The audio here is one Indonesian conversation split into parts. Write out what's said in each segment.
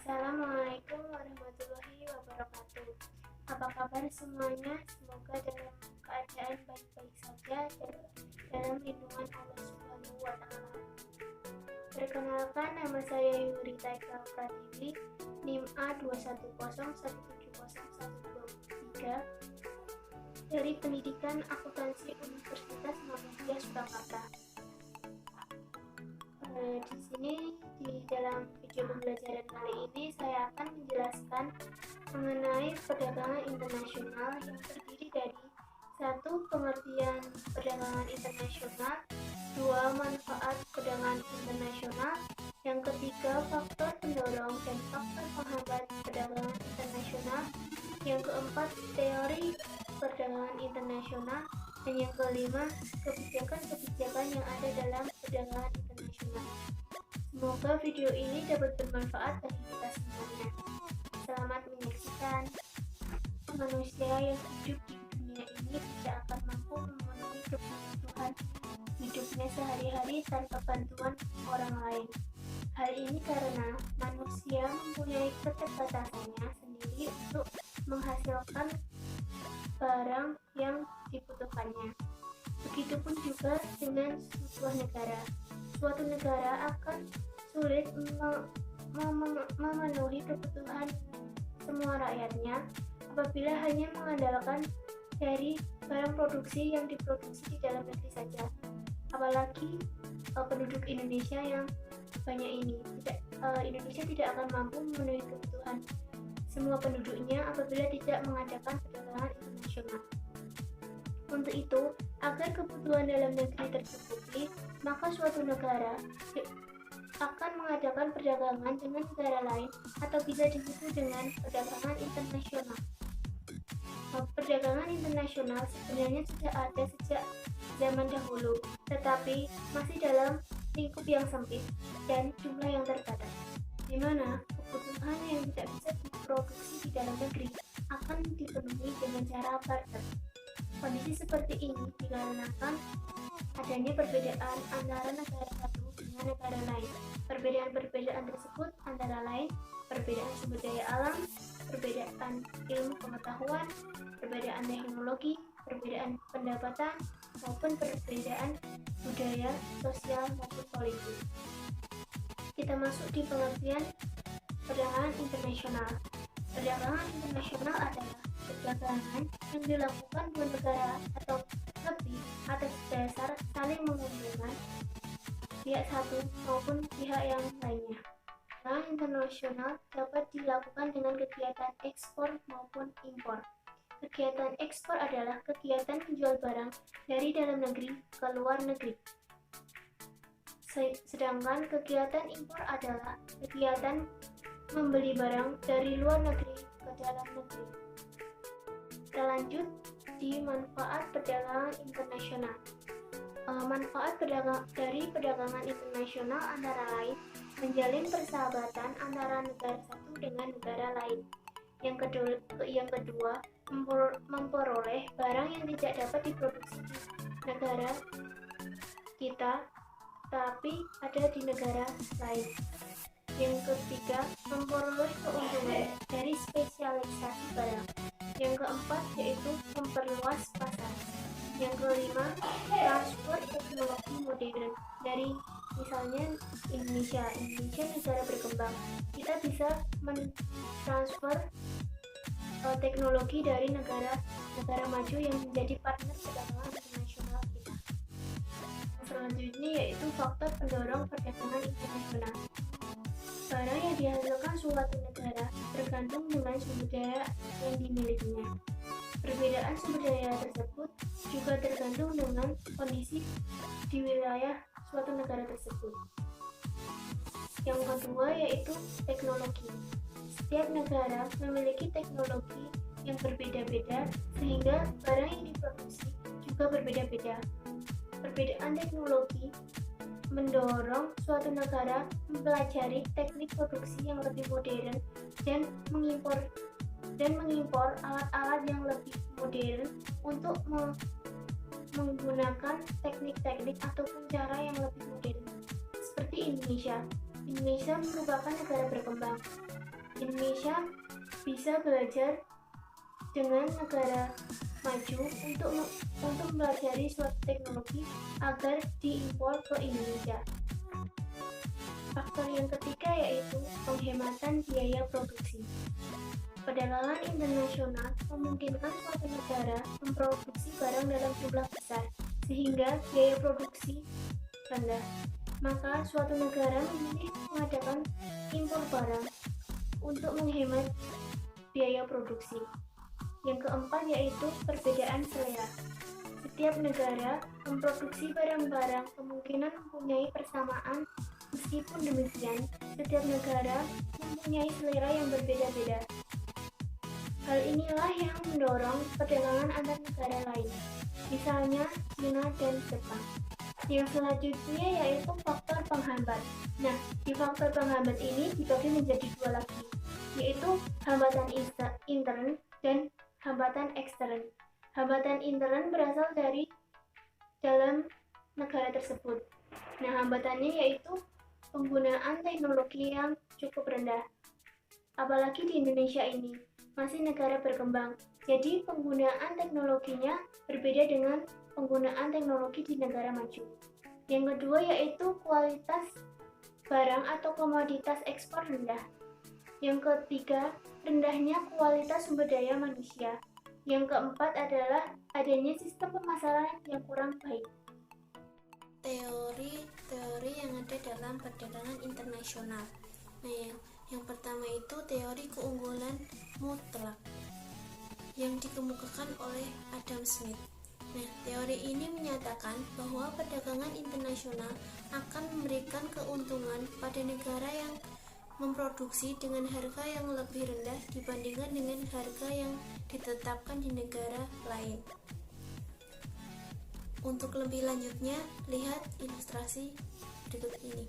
Assalamualaikum warahmatullahi wabarakatuh. Apa kabar semuanya? Semoga dalam keadaan baik-baik saja dan dalam lindungan Allah Subhanahu wa Ta'ala. Perkenalkan, nama saya Yuri Taika Pratiwi, NIM A210170123 dari Pendidikan Akuntansi Universitas Muhammadiyah Surakarta. Di sini di dalam video pembelajaran kali ini saya akan menjelaskan mengenai perdagangan internasional yang terdiri dari satu, pengertian perdagangan internasional, dua, manfaat perdagangan internasional, yang ketiga, faktor pendorong dan faktor penghambat perdagangan internasional, yang keempat, teori perdagangan internasional, dan yang kelima, kebijakan-kebijakan yang ada dalam perdagangan internasional. Semoga video ini dapat bermanfaat bagi kita semuanya. Selamat menyaksikan. Manusia yang hidup di dunia ini tidak akan mampu memenuhi kebutuhan hidupnya sehari-hari tanpa bantuan orang lain. Hal ini karena manusia mempunyai keterbatasannya sendiri untuk menghasilkan barang yang dibutuhkannya. Begitupun juga dengan sebuah negara. Suatu negara akan sulit memenuhi kebutuhan semua rakyatnya apabila hanya mengandalkan dari barang produksi yang diproduksi di dalam negeri saja. Apalagi penduduk Indonesia yang banyak ini, Indonesia tidak akan mampu memenuhi kebutuhan semua penduduknya apabila tidak mengadakan perdagangan internasional. Untuk itu, agar kebutuhan dalam negeri tercukupi, maka suatu negara akan mengadakan perdagangan dengan negara lain atau bisa disebut dengan perdagangan internasional. Perdagangan internasional sebenarnya sudah ada sejak zaman dahulu, tetapi masih dalam lingkup yang sempit dan jumlah yang terbatas, di mana kebutuhan yang tidak bisa diproduksi di dalam negeri akan dipenuhi dengan cara barter. Kondisi seperti ini dikarenakan adanya perbedaan antara negara satu dengan negara lain. Perbedaan-perbedaan tersebut antara lain perbedaan sumber daya alam, perbedaan ilmu pengetahuan, perbedaan teknologi, perbedaan pendapatan, maupun perbedaan budaya, sosial, maupun politik. Kita masuk di pengertian perdagangan internasional. Perdagangan internasional adalah perdagangan yang dilakukan dua negara atau lebih atas dasar saling menguntungkan pihak satu maupun pihak yang lainnya. Perdagangan internasional dapat dilakukan dengan kegiatan ekspor maupun impor. Kegiatan ekspor adalah kegiatan menjual barang dari dalam negeri ke luar negeri. Sedangkan kegiatan impor adalah kegiatan membeli barang dari luar negeri ke dalam negeri. Kita lanjut di manfaat perdagangan internasional. Manfaat dari perdagangan internasional antara lain menjalin persahabatan antara negara satu dengan negara lain. Yang kedua, memperoleh barang yang tidak dapat diproduksi di negara kita, tapi ada di negara lain. Yang ketiga, memperoleh keuntungan dari spesialisasi barang. Yang keempat yaitu memperluas pasar. Yang kelima, transfer teknologi modern dari misalnya Indonesia negara berkembang. Kita bisa mentransfer teknologi dari negara maju yang menjadi partner perdagangan internasional kita. Selanjutnya yaitu faktor pendorong perdagangan internasional. Barang yang dihasilkan suatu negara tergantung dengan sumber daya yang dimilikinya. Perbedaan sumber daya tersebut juga tergantung dengan kondisi di wilayah suatu negara tersebut. Yang kedua yaitu teknologi. Setiap negara memiliki teknologi yang berbeda-beda sehingga barang yang diproduksi juga berbeda-beda. Perbedaan teknologi mendorong suatu negara mempelajari teknik produksi yang lebih modern dan mengimpor alat-alat yang lebih modern untuk menggunakan teknik-teknik ataupun cara yang lebih modern. Seperti Indonesia merupakan negara berkembang. Indonesia bisa belajar dengan negara maju untuk mempelajari suatu teknologi agar diimpor ke Indonesia. Faktor yang ketiga yaitu penghematan biaya produksi. Perdagangan internasional memungkinkan suatu negara memproduksi barang dalam jumlah besar sehingga biaya produksi rendah. Maka suatu negara memilih mengadakan impor barang untuk menghemat biaya produksi. Yang keempat yaitu perbedaan selera. Setiap negara memproduksi barang-barang kemungkinan mempunyai persamaan. Meskipun demikian, setiap negara mempunyai selera yang berbeda-beda. Hal inilah yang mendorong perdagangan antar negara lain, misalnya China dan Jepang. Yang selanjutnya yaitu faktor penghambat. Nah, di faktor penghambat ini dibagi menjadi dua lagi, yaitu hambatan intern dan hambatan ekstern. Hambatan intern berasal dari dalam negara tersebut. Nah, hambatannya yaitu penggunaan teknologi yang cukup rendah. Apalagi di Indonesia ini, masih negara berkembang. Jadi penggunaan teknologinya berbeda dengan penggunaan teknologi di negara maju. Yang kedua yaitu kualitas barang atau komoditas ekspor rendah. Yang ketiga, rendahnya kualitas sumber daya manusia. Yang keempat adalah adanya sistem pemasaran yang kurang baik. Teori yang ada dalam perdagangan internasional. Nah, yang pertama itu teori keunggulan mutlak yang dikemukakan oleh Adam Smith. Nah, teori ini menyatakan bahwa perdagangan internasional akan memberikan keuntungan pada negara yang memproduksi dengan harga yang lebih rendah dibandingkan dengan harga yang ditetapkan di negara lain. Untuk lebih lanjutnya, lihat ilustrasi berikut ini.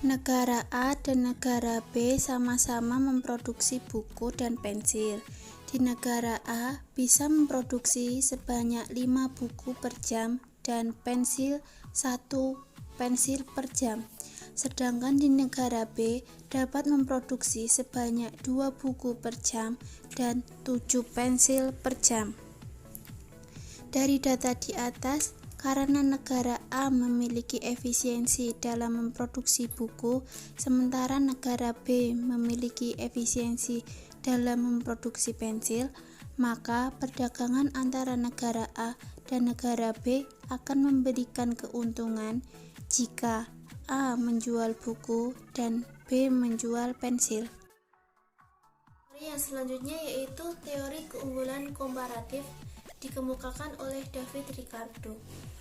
Negara A dan negara B sama-sama memproduksi buku dan pensil. Di negara A bisa memproduksi sebanyak 5 buku per jam dan 1 pensil per jam. Sedangkan di negara B dapat memproduksi sebanyak 2 buku per jam dan 7 pensil per jam. Dari data di atas, karena negara A memiliki efisiensi dalam memproduksi buku, sementara negara B memiliki efisiensi dalam memproduksi pensil, maka perdagangan antara negara A dan negara B akan memberikan keuntungan jika A menjual buku dan B menjual pensil. Teori yang selanjutnya yaitu teori keunggulan komparatif dikemukakan oleh David Ricardo.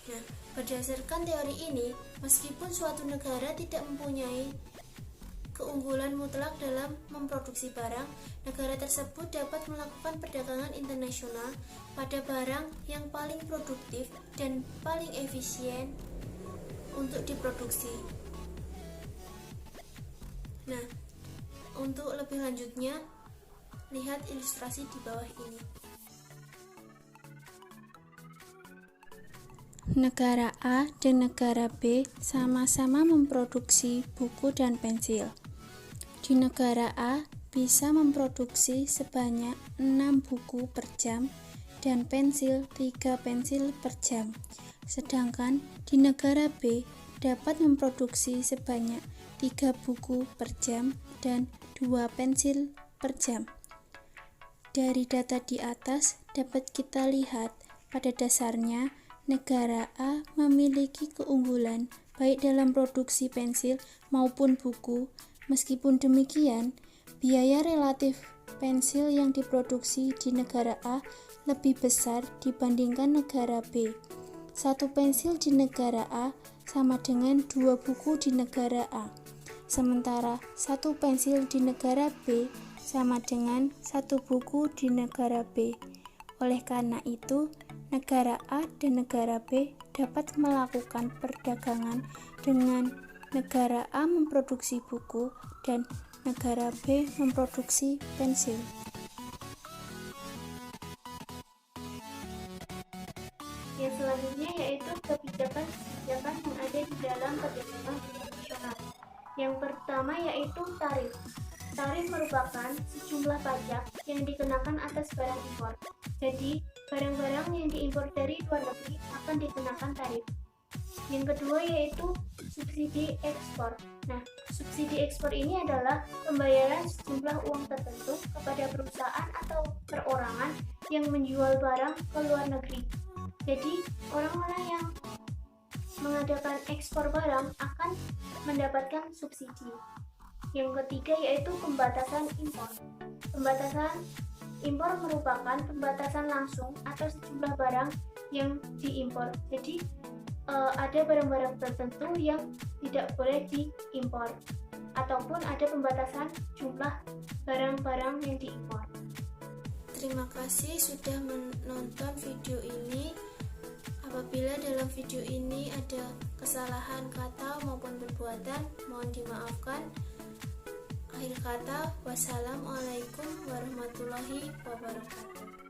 Nah, berdasarkan teori ini, meskipun suatu negara tidak mempunyai keunggulan mutlak dalam memproduksi barang, negara tersebut dapat melakukan perdagangan internasional pada barang yang paling produktif dan paling efisien untuk diproduksi. Nah, untuk lebih lanjutnya, lihat ilustrasi di bawah ini. Negara A dan negara B sama-sama memproduksi buku dan pensil. Di negara A bisa memproduksi sebanyak 6 buku per jam dan 3 pensil per jam. Sedangkan di negara B dapat memproduksi sebanyak 3 buku per jam dan 2 pensil per jam. Dari data di atas dapat kita lihat pada dasarnya negara A memiliki keunggulan baik dalam produksi pensil maupun buku. Meskipun demikian, biaya relatif pensil yang diproduksi di negara A lebih besar dibandingkan negara B. 1 pensil di negara A sama dengan 2 buku di negara A, sementara 1 pensil di negara B sama dengan 1 buku di negara B. Oleh karena itu, negara A dan negara B dapat melakukan perdagangan dengan negara A memproduksi buku dan negara B memproduksi pensil. Yang selanjutnya yaitu kebijakan-kebijakan yang ada di dalam perdagangan internasional. Yang pertama yaitu tarif. Tarif merupakan sejumlah pajak yang dikenakan atas barang impor. Jadi, barang-barang yang diimpor dari luar negeri akan dikenakan tarif. Yang kedua yaitu subsidi ekspor. Nah, subsidi ekspor ini adalah pembayaran sejumlah uang tertentu kepada perusahaan atau perorangan yang menjual barang ke luar negeri. Jadi, orang-orang yang mengadakan ekspor barang akan mendapatkan subsidi. Yang ketiga yaitu pembatasan impor. Pembatasan impor merupakan pembatasan langsung atas sejumlah barang yang diimpor. Jadi, ada barang-barang tertentu yang tidak boleh diimpor, ataupun ada pembatasan jumlah barang-barang yang diimpor. Terima kasih sudah menonton video ini. Apabila dalam video ini ada kesalahan kata maupun perbuatan, mohon dimaafkan. Akhir kata, wassalamualaikum warahmatullahi wabarakatuh.